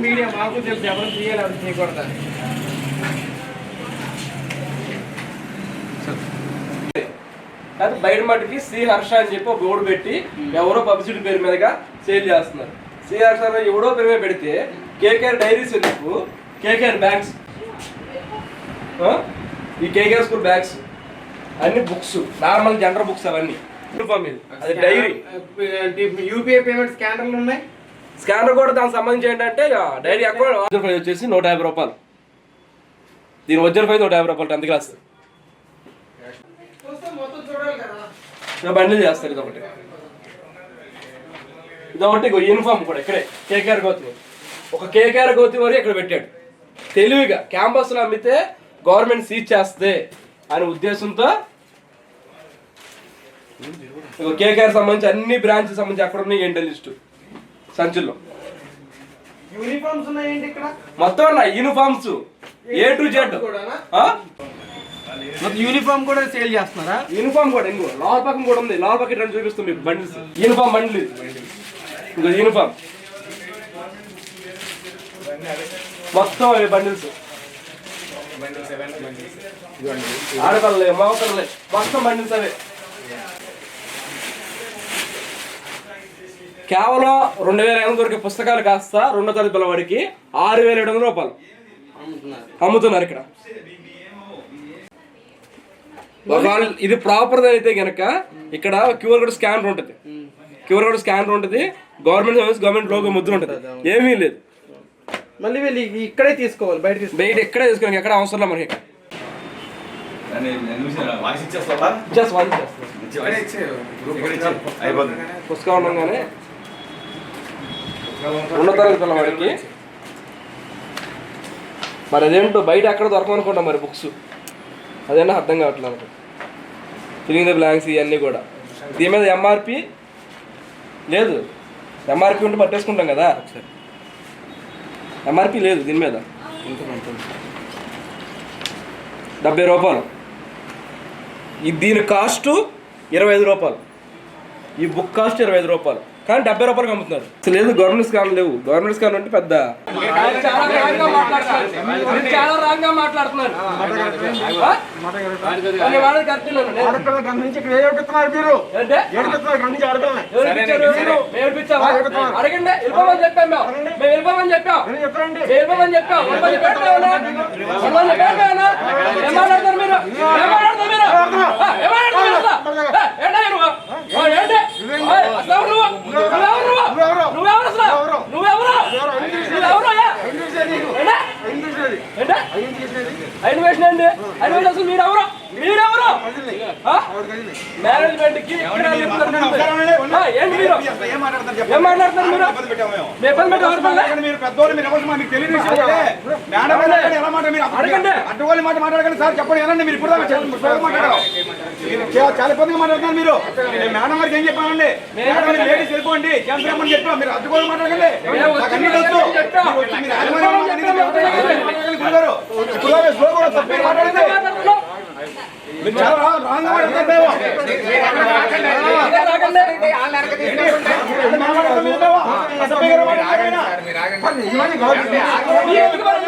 Media మాకు తెలుసు ఎవరు చేయాలి ఎవరు చేయకూడదు. అది బయట మటుకి శ్రీ హర్ష అని చెప్పి ఒక బోర్డు పెట్టి ఎవరో పబ్లిసిటీ పేరు మీదగా సేల్ చేస్తున్నారు. శ్రీ హర్ష ఎవడో పేరు మీద పెడితే కేకేఆర్ డైరీస్ ఎందుకు, కేకేఆర్ బ్యాగ్స్, ఈ కేకేఆర్ స్కూల్ బ్యాగ్స్ అన్ని బుక్స్, నార్మల్ జనరల్ బుక్స్ అవన్నీ అది డైరీ. యూపీఐ పేమెంట్ స్కానర్లు ఉన్నాయి. స్కానర్ కూడా దానికి సంబంధించి ఏంటంటే డైరీ అకౌంట్ వచ్చేసి 150 రూపాయలు. దీని ఒరిజినల్ ప్రైస్ 150 రూపాయలు 10th క్లాస్. బండిల్ చేస్తారు. ఇదొకటి యూనిఫామ్ కూడా ఇక్కడే కేకేఆర్ గౌతమి, ఒక కేకేఆర్ గౌతమి వరకు ఇక్కడ పెట్టాడు. తెలివిగా క్యాంపస్లో అమ్మితే గవర్నమెంట్ సీజ్ చేస్తే అనే ఉద్దేశంతో కేకేఆర్ సంబంధించి అన్ని బ్రాంచ్ సంబంధించి అక్కడ ఉన్నాయి ఏంటి లిస్టు సంచుల్లో. యూనిఫామ్స్ ఉన్నాయండి ఇక్కడ మొత్తం ఉన్నాయి. Uniforms A to Z. Uniform కూడా సేల్ చేస్తున్నారా? యూనిఫామ్ కూడా ఇంకో లోపల పక్కన కూడా ఉంది. లోపల పక్కన రెండు చూపిస్తుంది మీకు బండిల్స్. యూనిఫామ్ బండిల్ ఇంకో యూనిఫామ్ మొత్తం బండిల్స్. ఆడపిల్లలే మగపిల్లలే మొత్తం బండిల్స్ అవే. కేవలం 2000 దొరికే పుస్తకాలు కాస్త 2వ తరగతి పిల్లవాడికి 6700 రూపాయలు అమ్ముతున్నారు ఇక్కడ. ఒకవేళ ఇది ప్రాపర్ అయితే కనుక ఇక్కడ క్యూఆర్ కోడ్ స్కానర్ ఉంటుంది. క్యూఆర్ కోడ్ స్కానర్ ఉంటుంది. Government service, government logo Mudra ఉంటుంది. ఏమీ లేదు. మళ్ళీ వెళ్ళి ఇక్కడే తీసుకోవాలి. బయట ఇక్కడే తీసుకోవాలి. ఎక్కడ అవసరం లేదు మనకి. పుస్తకం ఉండగానే 2వ తరగతి పిల్లవాడికి మరి అదేంటో బయట ఎక్కడ దొరకమనుకుంటాం మరి బుక్స్. అదేనా అర్థం కావట్లేదు అనుకో. ఫిలింగ్ ద బ్లాంక్స్ ఇవన్నీ కూడా. దీని మీద ఎంఆర్పి లేదు. ఎంఆర్పి ఉంటే పట్టేసుకుంటాం కదా. ఎంఆర్పి లేదు దీని మీద. 70 రూపాయలు. దీని కాస్ట్ 25 రూపాయలు. ఈ బుక్ కాస్ట్ 25 రూపాయలు. కానీ 70 రూపాయలకి అమ్ముతున్నారు. అసలు లేదు గవర్నమెంట్ స్కాన్ లేవు. గవర్నమెంట్ స్కాన్ అంటే పెద్ద మేనేజ్మెంట్ కి అడ్డుగోలు మాట మాట్లాడకండి సార్. చెప్పండి ఏనండి మీరు ఇప్పుడు చాలా ఇబ్బందిగా మాట్లాడుతున్నారు మీరు. మేడం గారికి ఏం చెప్పామండి? లేడీస్ వెళ్ళిపోండి అని చెప్పాం. మీరు అడ్డుగోలు మాట్లాడకండి. మాట్లాడండి. మీరు చాలా రాంగ్ మాట్లాడుతున్నారు. మీరు అడ్డుకోవాలి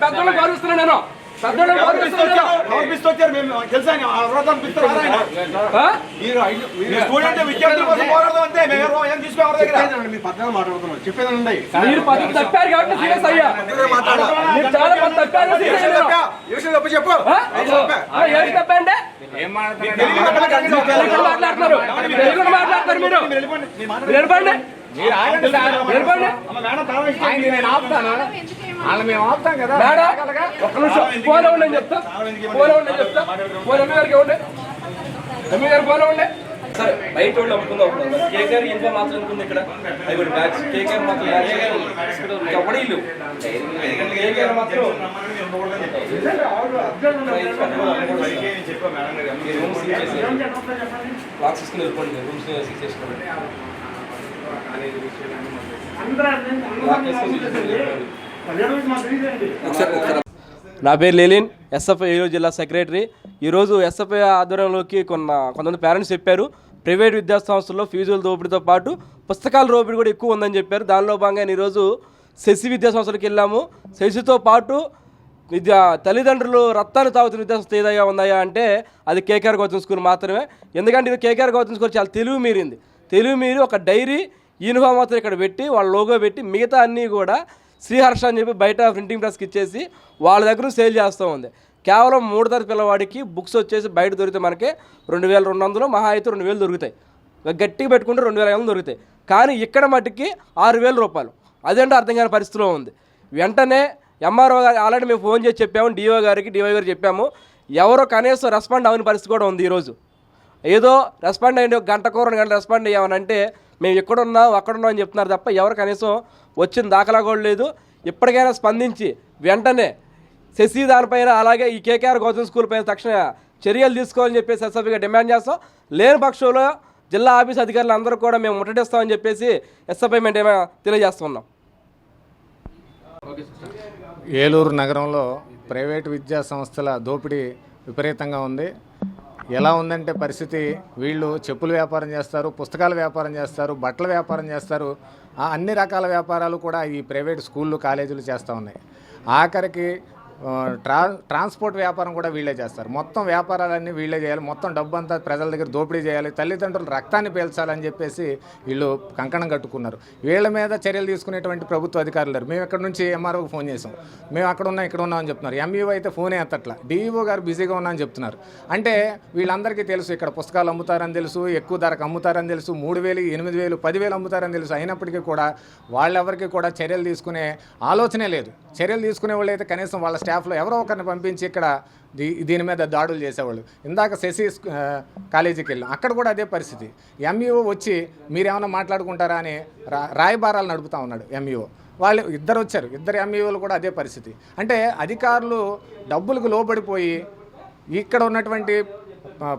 పెద్దోళ్ళు గౌరవిస్తున్నాను. నేను మీరు పద్ధతి తప్పారు కాబట్టి సీరియస్ అయ్యా. మీరు చాలా పద్ధతి తప్పారు. చెప్పు తప్పండి. మాట్లాడుతున్నారు మీరు. నిలబడండి. మేము ఆపుతాం కదా. ఒక్క నిమిషం ఫోన్ ఉండని చెప్తా. ఫోన్ ఉండని చెప్తా. ఫోన్ ఎమ్మె గారికి ఇవ్వండి. ఎమ్మె గారు ఫోన్ ఉండే సరే బయట వాళ్ళు అమ్ముకుందాం. కేకేఆర్ యూనిఫామ్ మాత్రం అనుకుంది ఇక్కడ. అవి కూడా బ్యాగ్స్ కేకేఆర్ మాత్రం కబడ్డీ ఇల్లు కేకేఆర్ మాత్రం రూమ్స్ లాక్స్ తీసుకుని వెళ్ళిపోండి. రూమ్స్ సీజ్ చేసుకోండి. నా పేరు లీలిన్, ఎస్ఎఫ్ఐ ఏలూరు జిల్లా సెక్రటరీ. ఈరోజు ఎస్ఎఫ్ఐ ఆధ్వర్యంలోకి కొంతమంది పేరెంట్స్ చెప్పారు ప్రైవేట్ విద్యాసంస్థల్లో ఫీజుల దోపిడీతో పాటు పుస్తకాల దోపిడీ కూడా ఎక్కువ ఉందని చెప్పారు. దానిలో భాగంగా ఈరోజు శశి విద్యాసంస్థలకు వెళ్ళాము. శశితో పాటు తల్లిదండ్రులు రక్తాన్ని తాగుతున్న విద్యాసంస్థ ఏదైనా ఉందాయా అంటే అది కేకేఆర్ గౌతమ్ స్కూల్ మాత్రమే. ఎందుకంటే ఇది కేకేఆర్ గౌతమ్ స్కూల్ చాలా తెలివి మీరింది. తెలివి మీరి ఒక డైరీ యూనిఫామ్ మాత్రం ఇక్కడ పెట్టి వాళ్ళ లోగో పెట్టి మిగతా అన్నీ కూడా శ్రీహర్ష అని చెప్పి బయట ప్రింటింగ్ ప్రెస్కి ఇచ్చేసి వాళ్ళ దగ్గర సేల్ చేస్తూ ఉంది. కేవలం 3వ తరగతి పిల్లవాడికి బుక్స్ వచ్చేసి బయట దొరికితే మనకి 2200 మహా అయితే 2000 దొరుకుతాయి. గట్టిగా పెట్టుకుంటే 2500 దొరుకుతాయి. కానీ ఇక్కడ మట్టుకి 6000 రూపాయలు. అదేంటో అర్థం కాని పరిస్థితిలో ఉంది. వెంటనే ఎంఆర్ఓ గారు ఆల్రెడీ మేము ఫోన్ చేసి చెప్పాము, డిఓ గారికి చెప్పాము. ఎవరో కనీసం రెస్పాండ్ అవ్వని పరిస్థితి కూడా ఉంది. ఈరోజు ఏదో రెస్పాండ్ అయ్యింది, 1 గంటకో 2 గంటలు రెస్పాండ్ అయ్యామనంటే మేము ఎక్కడున్నాం అక్కడున్నాం అని చెప్తున్నారు తప్ప ఎవరు కనీసం వచ్చిన దాఖలా కూడా లేదు. ఇప్పటికైనా స్పందించి వెంటనే శశి దానిపైన అలాగే ఈ కేకేఆర్ గౌతమ్ స్కూల్ పైన తక్షణ చర్యలు తీసుకోవాలని చెప్పేసి ఎస్ఎఫ్ఐగా డిమాండ్ చేస్తాం. లేని పక్షంలో జిల్లా ఆఫీస్ అధికారులు అందరూ కూడా మేము ముట్టడిస్తామని చెప్పేసి ఎస్ఎఫ్ఐ మేము తెలియజేస్తున్నాం. ఏలూరు నగరంలో ప్రైవేటు విద్యా సంస్థల దోపిడీ విపరీతంగా ఉంది. ఎలా ఉందంటే పరిస్థితి, వీళ్ళు చెప్పుల వ్యాపారం చేస్తారు, పుస్తకాల వ్యాపారం చేస్తారు, బట్టల వ్యాపారం చేస్తారు, అన్ని రకాల వ్యాపారాలు కూడా ఈ ప్రైవేట్ స్కూళ్ళు కాలేజీలు చేస్తూ ఉన్నాయి. ఆఖరికి ట్రాన్స్పోర్ట్ వ్యాపారం కూడా వీళ్ళే చేస్తారు. మొత్తం వ్యాపారాలన్నీ వీళ్ళే చేయాలి, మొత్తం డబ్బు అంతా ప్రజల దగ్గర దోపిడీ చేయాలి, తల్లిదండ్రులు రక్తాన్ని పీల్చాలని చెప్పేసి వీళ్ళు కంకణం కట్టుకున్నారు. వీళ్ళ మీద చర్యలు తీసుకునేటువంటి ప్రభుత్వ అధికారులు లేరు. మేము ఇక్కడ నుంచి ఎంఆర్ఓకి ఫోన్ చేసాం, మేము అక్కడ ఉన్నాం ఇక్కడ ఉన్నాం అని చెప్తున్నారు. ఎంఈఓ అయితే ఫోనే ఎత్తట్లా, డిఈఓ గారు బిజీగా ఉన్నా అని చెప్తున్నారు. అంటే వీళ్ళందరికీ తెలుసు ఇక్కడ పుస్తకాలు అమ్ముతారని తెలుసు, ఎక్కువ ధరకు అమ్ముతారని తెలుసు, 3000, 8000, 10,000 అమ్ముతారని తెలుసు. అయినప్పటికీ కూడా వాళ్ళెవరికి కూడా చర్యలు తీసుకునే ఆలోచనే లేదు. చర్యలు తీసుకునే వాళ్ళు అయితే కనీసం వాళ్ళ స్టాఫ్లో ఎవరో ఒకరిని పంపించి ఇక్కడ దీని మీద దాడులు చేసేవాళ్ళు. ఇందాక శశి కాలేజీకి వెళ్ళాం, అక్కడ కూడా అదే పరిస్థితి. ఎంఈఓ వచ్చి మీరేమైనా మాట్లాడుకుంటారా అని రాయబారాలు నడుపుతూ ఉన్నాడు ఎంఈఓ. వాళ్ళు ఇద్దరు వచ్చారు, ఇద్దరు ఎంఈఓలు కూడా అదే పరిస్థితి. అంటే అధికారులు డబ్బులకు లోబడిపోయి ఇక్కడ ఉన్నటువంటి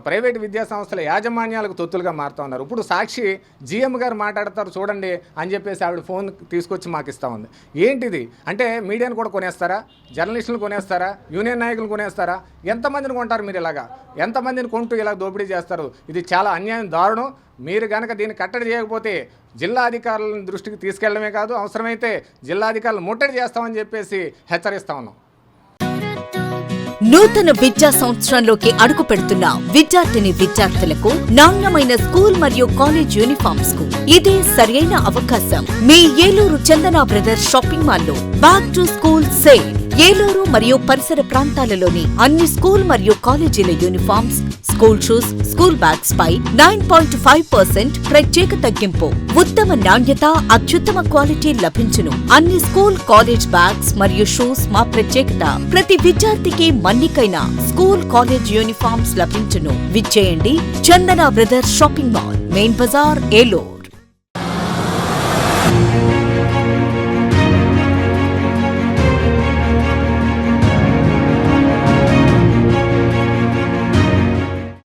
ప్రైవేట్ విద్యా సంస్థల యాజమాన్యాలకు తొత్తులుగా మారుతూ ఉన్నారు. ఇప్పుడు సాక్షి జీఎం గారు మాట్లాడతారు చూడండి అని చెప్పేసి ఆవిడ ఫోన్ తీసుకొచ్చి మాకు ఇస్తూ ఉంది. ఏంటిది అంటే మీడియాను కూడా కొనేస్తారా, జర్నలిస్టులు కొనేస్తారా, యూనియన్ నాయకులు కొనేస్తారా? ఎంతమందిని కొంటారు మీరు ఇలాగా? ఎంతమందిని కొంటూ ఇలా దోపిడీ చేస్తారు? ఇది చాలా అన్యాయం, దారుణం. మీరు కనుక దీన్ని కట్టడి చేయకపోతే జిల్లా అధికారుల దృష్టికి తీసుకెళ్లడమే కాదు, అవసరమైతే జిల్లా అధికారులు ముట్టడి చేస్తామని చెప్పేసి హెచ్చరిస్తా ఉన్నాం. నూతన విద్యా సంవత్సరంలోకి అడుగు పెడుతున్న విద్యార్థులకు నాణ్యమైన స్కూల్ మరియు కాలేజ్ యూనిఫామ్స్ కు ఇదే సరైన అవకాశం. మీ Eluru Chandana brothers shopping mall లో back to school sale. Eluru మరియు పరిసర ప్రాంతాలలోని అన్ని స్కూల్ మరియు కాలేజీల uniforms, school shoes, school bags పై 9.5% ప్రత్యేక తగ్గింపు. ఉత్తమ నాణ్యత, అత్యుత్తమ క్వాలిటీ లభించును. అన్ని స్కూల్, కాలేజ్ బ్యాగ్స్ మరియు షూస్ మా ప్రత్యేకత. ప్రతి విద్యార్థికి మన్నికైన స్కూల్, కాలేజ్ యూనిఫామ్స్ లభించును. విచ్చేయండి Chandana brothers shopping mall, main బజార్, ఏలూరు.